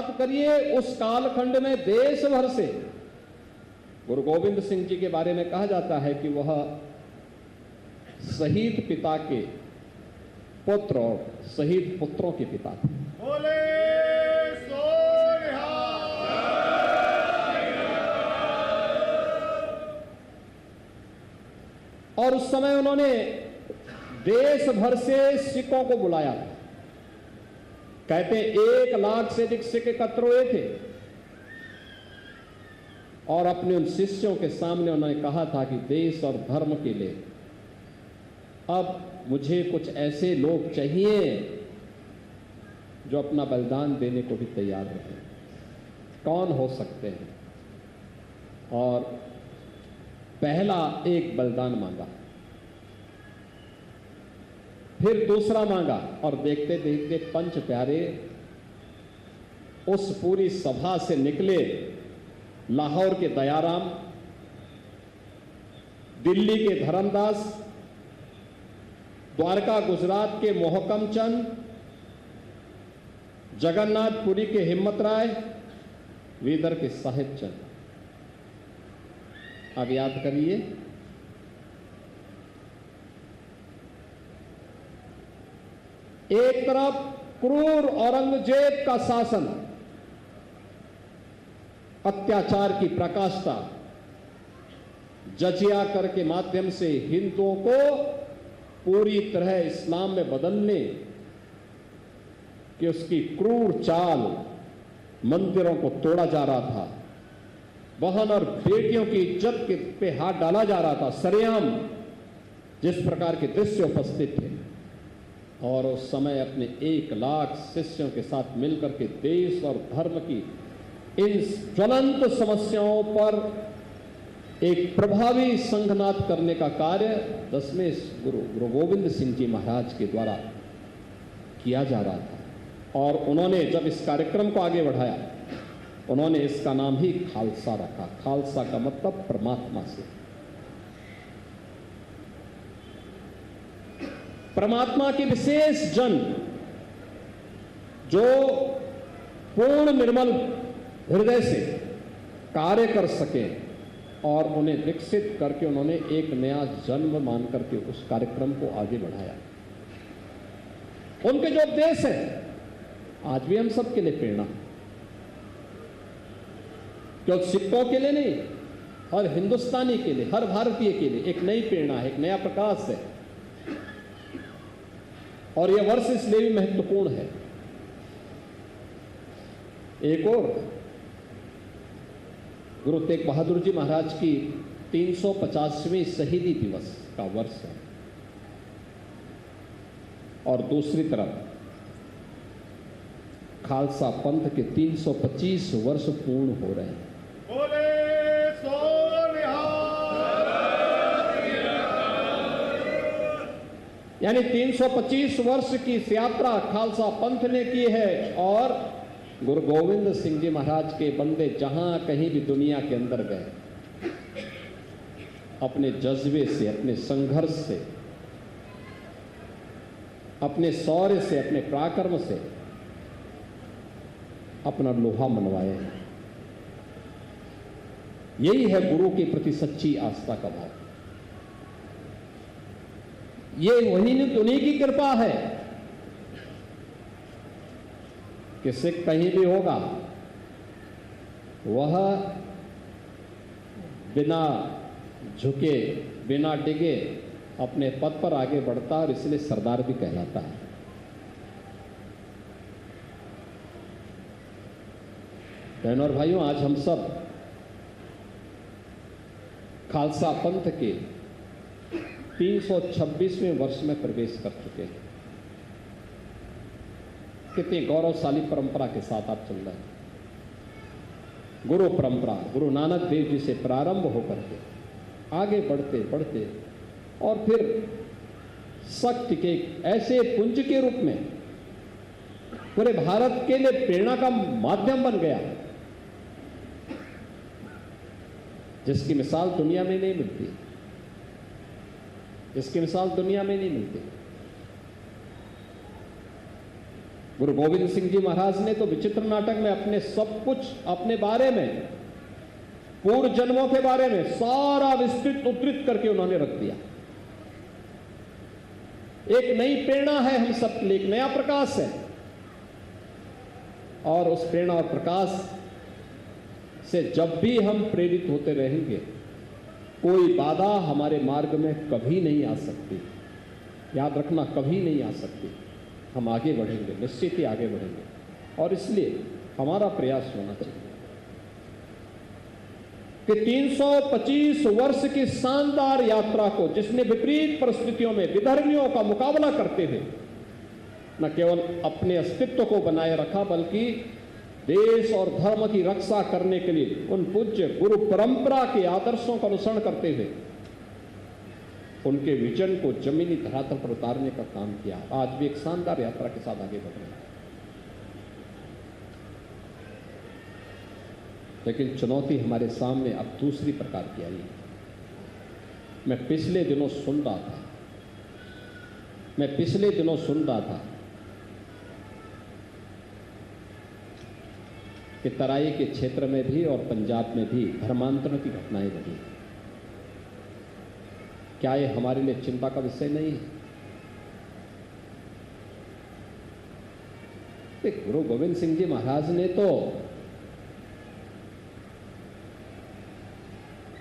बात करिए, उस कालखंड में देश भर से गुरु गोविंद सिंह जी के बारे में कहा जाता है कि वह शहीद पिता के पुत्र और शहीद पुत्रों के पिता थे। बोले सो और उस समय उन्होंने देश भर से सिखों को बुलाया था। कहते हैं 1 लाख से अधिक सिख एकत्र हुए थे और अपने उन शिष्यों के सामने उन्होंने कहा था कि देश और धर्म के लिए अब मुझे कुछ ऐसे लोग चाहिए जो अपना बलिदान देने को भी तैयार रहे। कौन हो सकते हैं? और पहला एक बलिदान मांगा, फिर दूसरा मांगा और देखते देखते पंच प्यारे उस पूरी सभा से निकले। लाहौर के दयाराम, दिल्ली के धर्मदास, द्वारका गुजरात के मोहकम चंद, जगन्नाथपुरी के हिम्मत राय, वीदर के साहिब चंद। अब याद करिए, एक तरफ क्रूर औरंगजेब का शासन, अत्याचार की प्रकाष्ठा, जजिया कर के माध्यम से हिंदुओं को पूरी तरह इस्लाम में बदलने कि उसकी क्रूर चाल, मंदिरों को तोड़ा जा रहा था, बहन और बेटियों की इज्जत के पे हाथ डाला जा रहा था, सरेआम जिस प्रकार के दृश्य उपस्थित थे। और उस समय अपने 1 लाख शिष्यों के साथ मिलकर के देश और धर्म की इन ज्वलंत समस्याओं पर एक प्रभावी संघनाद करने का कार्य 10वें गुरु गोविंद सिंह जी महाराज के द्वारा किया जा रहा था। और उन्होंने जब इस कार्यक्रम को आगे बढ़ाया, उन्होंने इसका नाम ही खालसा रखा। खालसा का मतलब परमात्मा से। परमात्मा की विशेष जन जो पूर्ण निर्मल हृदय से कार्य कर सके और उन्हें विकसित करके उन्होंने एक नया जन्म मान करके उस कार्यक्रम को आगे बढ़ाया। उनके जो उपदेश है आज भी हम सब के लिए प्रेरणा, केवल सिखों के लिए नहीं, हर हिंदुस्तानी के लिए, हर भारतीय के लिए एक नई प्रेरणा है, एक नया प्रकाश है। और यह वर्ष इसलिए भी महत्वपूर्ण है। एक और गुरु तेग बहादुर जी महाराज की 350वीं शहीदी दिवस का वर्ष है और दूसरी तरफ खालसा पंथ के 325 वर्ष पूर्ण हो रहे हैं। बोले सो यानी 325 वर्ष की इस यात्रा खालसा पंथ ने की है और गुरु गोविंद सिंह जी महाराज के बंदे जहां कहीं भी दुनिया के अंदर गए, अपने जज्बे से, अपने संघर्ष से, अपने शौर्य से, अपने पराक्रम से अपना लोहा मनवाए हैं। यही है गुरु के प्रति सच्ची आस्था का भाव। ये उन्हीं की कृपा है कि सिख कहीं भी होगा वह बिना झुके, बिना डिगे अपने पद पर आगे बढ़ता और इसलिए सरदार भी कहलाता है। बहनों और भाइयों, आज हम सब खालसा पंथ के 326वें वर्ष में प्रवेश कर चुके हैं। कितनी गौरवशाली परंपरा के साथ आप चल रहे हैं। गुरु परंपरा गुरु नानक देव जी से प्रारंभ होकर के आगे बढ़ते बढ़ते और फिर शक्ति के ऐसे पुंज के रूप में पूरे भारत के लिए प्रेरणा का माध्यम बन गया जिसकी मिसाल दुनिया में नहीं मिलती, जिसकी मिसाल दुनिया में नहीं मिलती। गुरु गोविंद सिंह जी महाराज ने तो विचित्र नाटक में अपने सब कुछ अपने बारे में, पूर्व जन्मों के बारे में सारा विस्तृत उद्धृत करके उन्होंने रख दिया। एक नई प्रेरणा है हम सब के लिए, एक नया प्रकाश है, और उस प्रेरणा और प्रकाश से जब भी हम प्रेरित होते रहेंगे, कोई बाधा हमारे मार्ग में कभी नहीं आ सकती। याद रखना, कभी नहीं आ सकती। हम आगे बढ़ेंगे, निश्चित ही आगे बढ़ेंगे। और इसलिए हमारा प्रयास होना चाहिए कि 325 वर्ष की शानदार यात्रा को, जिसने विपरीत परिस्थितियों में विधर्मियों का मुकाबला करते हुए न केवल अपने अस्तित्व को बनाए रखा, बल्कि देश और धर्म की रक्षा करने के लिए उन पूज्य गुरु परंपरा के आदर्शों का अनुसरण करते हुए उनके विजन को जमीनी धरातल पर उतारने का काम किया। आज भी एक शानदार यात्रा के साथ आगे बढ़ रहे हैं। लेकिन चुनौती हमारे सामने अब दूसरी प्रकार की आई है। मैं पिछले दिनों सुन रहा था कि तराई के क्षेत्र में भी और पंजाब में भी धर्मांतरण की घटनाएं बढ़ी। क्या ये हमारे लिए चिंता का विषय नहीं है? गुरु गोविंद सिंह जी महाराज ने तो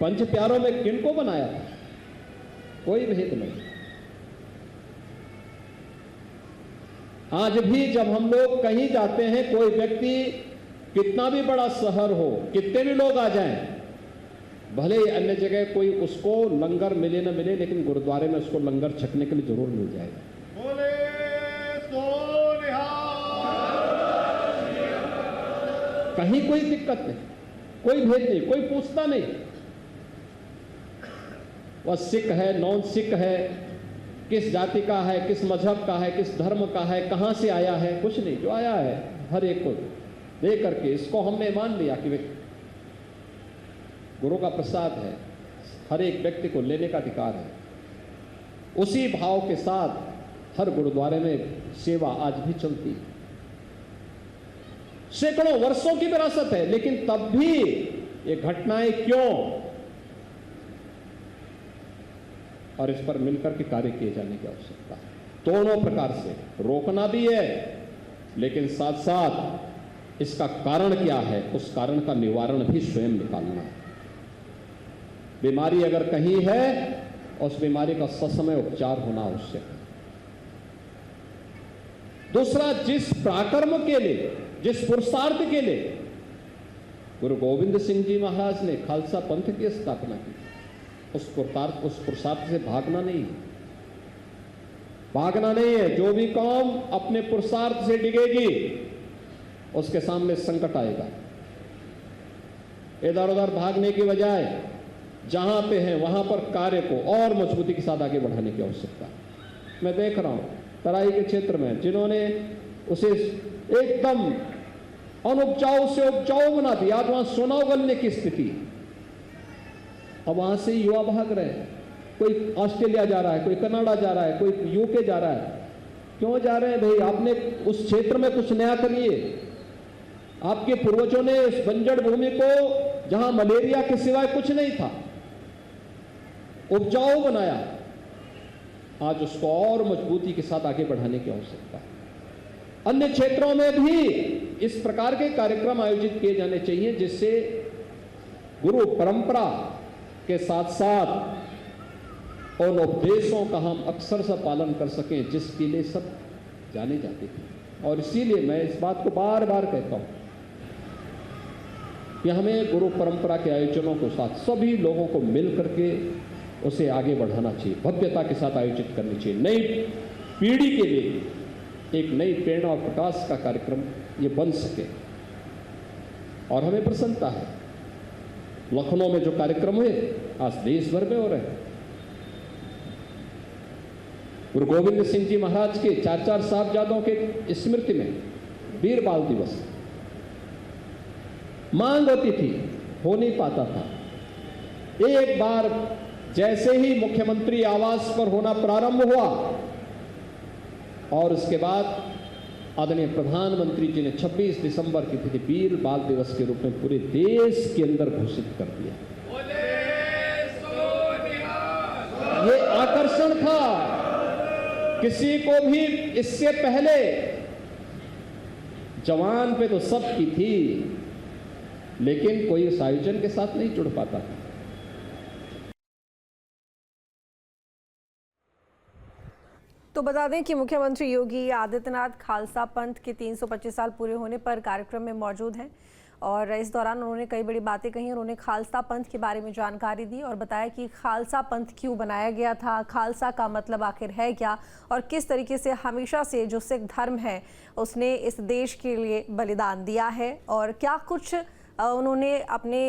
पंच प्यारों में किनको बनाया था? कोई भेद नहीं। आज भी जब हम लोग कहीं जाते हैं, कोई व्यक्ति कितना भी बड़ा शहर हो, कितने भी लोग आ जाएं, भले ही अन्य जगह कोई उसको लंगर मिले न मिले, लेकिन गुरुद्वारे में उसको लंगर छकने के लिए जरूर मिल जाएगा। बोले सो निहाल। कहीं कोई दिक्कत नहीं, कोई भेद नहीं, कोई पूछता नहीं वह सिख है, नॉन सिख है, किस जाति का है, किस मजहब का है, किस धर्म का है, कहां से आया है, कुछ नहीं। जो आया है हर एक को दे करके इसको हमने मान लिया कि गुरु का प्रसाद है, हर एक व्यक्ति को लेने का अधिकार है। उसी भाव के साथ हर गुरुद्वारे में सेवा आज भी चलती है। सैकड़ों वर्षों की विरासत है, लेकिन तब भी ये घटनाएं क्यों? और इस पर मिलकर के कार्य किए जाने की आवश्यकता है। दोनों प्रकार से रोकना भी है, लेकिन साथ साथ इसका कारण क्या है, उस कारण का निवारण भी स्वयं निकालना है। बीमारी अगर कहीं है, उस बीमारी का ससमय उपचार होना आवश्यक है। दूसरा, जिस पराक्रम के लिए, जिस पुरुषार्थ के लिए गुरु गोविंद सिंह जी महाराज ने खालसा पंथ की स्थापना की, उस पुरुषार्थ से भागना नहीं है। भागना नहीं है। जो भी कौम अपने पुरुषार्थ से डिगेगी, उसके सामने संकट आएगा। इधर उधर भागने की बजाय जहां पे है वहां पर कार्य को और मजबूती के साथ आगे बढ़ाने की आवश्यकता है। मैं देख रहा हूं तराई के क्षेत्र में जिन्होंने उसे एकदम अनुपजाऊ से उपजाऊ बना दिया, आज वहां सोना उगलने की स्थिति। अब वहां से युवा भाग रहे हैं, कोई ऑस्ट्रेलिया जा रहा है, कोई कनाडा जा रहा है, कोई यूके जा रहा है। क्यों जा रहे हैं भाई? आपने उस क्षेत्र में कुछ नया करिए। आपके पूर्वजों ने इस बंजर भूमि को, जहां मलेरिया के सिवाय कुछ नहीं था, उपजाऊ बनाया। आज उसको और मजबूती के साथ आगे बढ़ाने की आवश्यकता है। अन्य क्षेत्रों में भी इस प्रकार के कार्यक्रम आयोजित किए जाने चाहिए, जिससे गुरु परंपरा के साथ साथ उन उपदेशों का हम अक्सर से पालन कर सकें, जिसके लिए सब जाने जाते थे। और इसीलिए मैं इस बात को बार बार कहता हूं कि हमें गुरु परंपरा के आयोजनों के साथ सभी लोगों को मिल करके उसे आगे बढ़ाना चाहिए, भव्यता के साथ आयोजित करनी चाहिए। नई पीढ़ी के लिए एक नई प्रेरणा और प्रकाश का कार्यक्रम ये बन सके। और हमें प्रसन्नता है, लखनऊ में जो कार्यक्रम हुए आज देश भर में हो रहे हैं। गुरु गोविंद सिंह जी महाराज के 4 साहबजादों के स्मृति में वीर बाल दिवस मांग होती थी, हो नहीं पाता था। एक बार जैसे ही मुख्यमंत्री आवास पर होना प्रारंभ हुआ और उसके बाद आदरणीय प्रधानमंत्री जी ने 26 दिसंबर की तिथि वीर बाल दिवस के रूप में पूरे देश के अंदर घोषित कर दिया। ये आकर्षण था, किसी को भी इससे पहले जवान पे तो सबकी थी, लेकिन कोई इस आयोजन के साथ नहीं जुड़ पाता था। तो बता दें कि मुख्यमंत्री योगी आदित्यनाथ खालसा पंथ के 325 साल पूरे होने पर कार्यक्रम में मौजूद हैं और इस दौरान उन्होंने कई बड़ी बातें कही। उन्होंने खालसा पंथ के बारे में जानकारी दी और बताया कि खालसा पंथ क्यों बनाया गया था, खालसा का मतलब आखिर है क्या और किस तरीके से हमेशा से जो सिख धर्म है उसने इस देश के लिए बलिदान दिया है और क्या कुछ उन्होंने अपने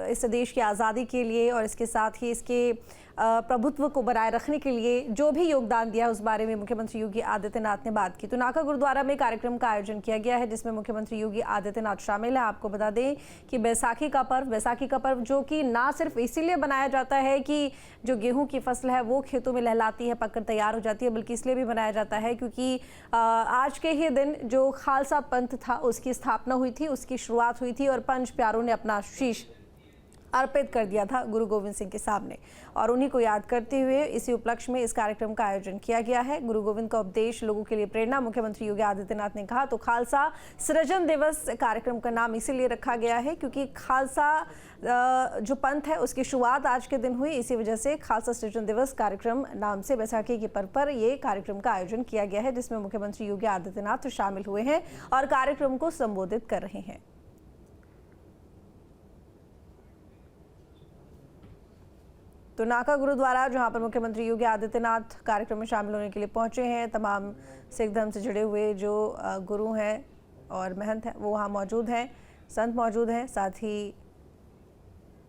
इस देश की आज़ादी के लिए और इसके साथ ही इसके प्रभुत्व को बनाए रखने के लिए जो भी योगदान दिया उस बारे में मुख्यमंत्री योगी आदित्यनाथ ने बात की। तो नाका गुरुद्वारा में कार्यक्रम का आयोजन किया गया है जिसमें मुख्यमंत्री योगी आदित्यनाथ शामिल है। आपको बता दें कि बैसाखी का पर्व जो कि ना सिर्फ इसीलिए बनाया जाता है कि जो गेहूं की फसल है वो खेतों में लहलाती है, पककर तैयार हो जाती है, बल्कि इसलिए भी बनाया जाता है क्योंकि आज के ही दिन जो खालसा पंथ था उसकी स्थापना हुई थी, उसकी शुरुआत हुई थी और पंच प्यारों ने अपना शीश अर्पित कर दिया था गुरु गोविंद सिंह के सामने और उन्हीं को याद करते हुए इसी उपलक्ष्य में इस कार्यक्रम का आयोजन किया गया है। गुरु गोविंद का उपदेश लोगों के लिए प्रेरणा, मुख्यमंत्री योगी आदित्यनाथ ने कहा। तो खालसा सृजन दिवस कार्यक्रम का नाम इसीलिए रखा गया है क्योंकि खालसा जो पंथ है उसकी शुरुआत आज के दिन हुई, इसी वजह से खालसा सृजन दिवस कार्यक्रम नाम से बैसाखी के पर्व पर ये कार्यक्रम का आयोजन किया गया है जिसमें मुख्यमंत्री योगी आदित्यनाथ शामिल हुए हैं और कार्यक्रम को संबोधित कर रहे हैं। तो नाका गुरुद्वारा जहां पर मुख्यमंत्री योगी आदित्यनाथ कार्यक्रम में शामिल होने के लिए पहुंचे हैं, तमाम सिख धर्म से जुड़े हुए जो गुरु हैं और महंत हैं वो वहां मौजूद हैं, संत मौजूद हैं, साथ ही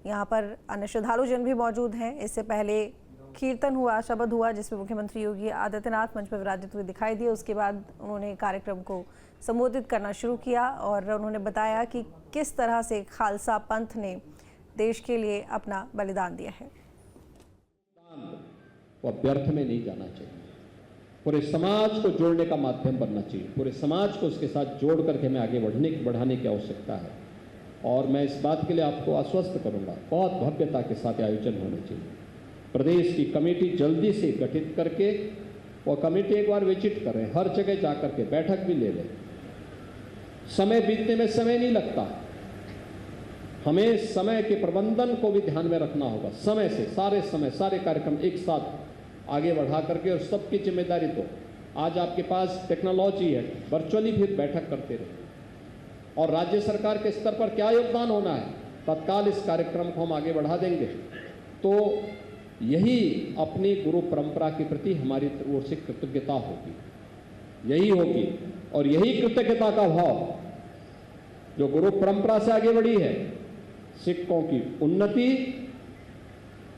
यहां पर अन्य श्रद्धालु जन भी मौजूद हैं। इससे पहले कीर्तन हुआ, शब्द हुआ जिसमें मुख्यमंत्री योगी आदित्यनाथ मंच पर विराजित हुए दिखाई दिए। उसके बाद उन्होंने कार्यक्रम को संबोधित करना शुरू किया और उन्होंने बताया कि किस तरह से खालसा पंथ ने देश के लिए अपना बलिदान दिया है। वह व्यर्थ में नहीं जाना चाहिए, पूरे समाज को जोड़ने का माध्यम बनना चाहिए, पूरे समाज को उसके साथ जोड़ करके हमें आगे बढ़ाने की आवश्यकता है। और मैं इस बात के लिए आपको आश्वस्त करूंगा, बहुत भव्यता के साथ आयोजन होने चाहिए। प्रदेश की कमेटी जल्दी से गठित करके वो कमेटी एक बार विजिट करें, हर जगह जाकर के बैठक भी ले लें। समय बीतने में समय नहीं लगता, हमें समय के प्रबंधन को भी ध्यान में रखना होगा। समय से सारे कार्यक्रम एक साथ आगे बढ़ा करके और सबकी जिम्मेदारी तो आज आपके पास टेक्नोलॉजी है, वर्चुअली भी बैठक करते रहे और राज्य सरकार के स्तर पर क्या योगदान होना है तत्काल इस कार्यक्रम को हम आगे बढ़ा देंगे। तो यही अपनी गुरु परंपरा के प्रति हमारी ओर से कृतज्ञता होगी, यही होगी और यही कृतज्ञता का भाव जो गुरु परंपरा से आगे बढ़ी है, सिखों की उन्नति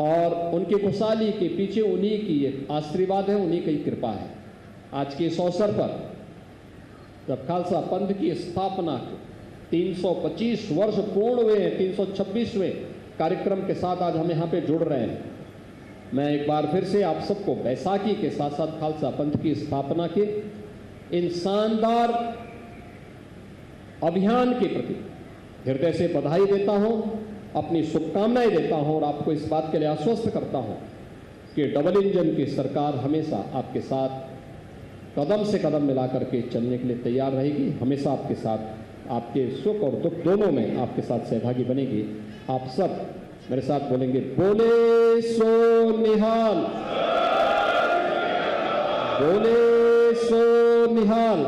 और उनकी खुशहाली के पीछे उन्हीं की आशीर्वाद है, उन्हीं की कृपा है। आज के इस अवसर पर जब खालसा पंथ की स्थापना के 325 वर्ष पूर्ण हुए हैं, 326वें कार्यक्रम के साथ आज हम यहाँ पे जुड़ रहे हैं। मैं एक बार फिर से आप सबको बैसाखी के साथ साथ खालसा पंथ की स्थापना के इन शानदार अभियान के प्रति हृदय से बधाई देता हूं, अपनी शुभकामनाएं देता हूं और आपको इस बात के लिए आश्वस्त करता हूं कि डबल इंजन की सरकार हमेशा आपके साथ कदम से कदम मिला करके चलने के लिए तैयार रहेगी, हमेशा आपके साथ, आपके सुख और दुख दोनों में आपके साथ सहभागी बनेगी। आप सब मेरे साथ बोलेंगे, बोले सो निहाल, बोले सो निहाल।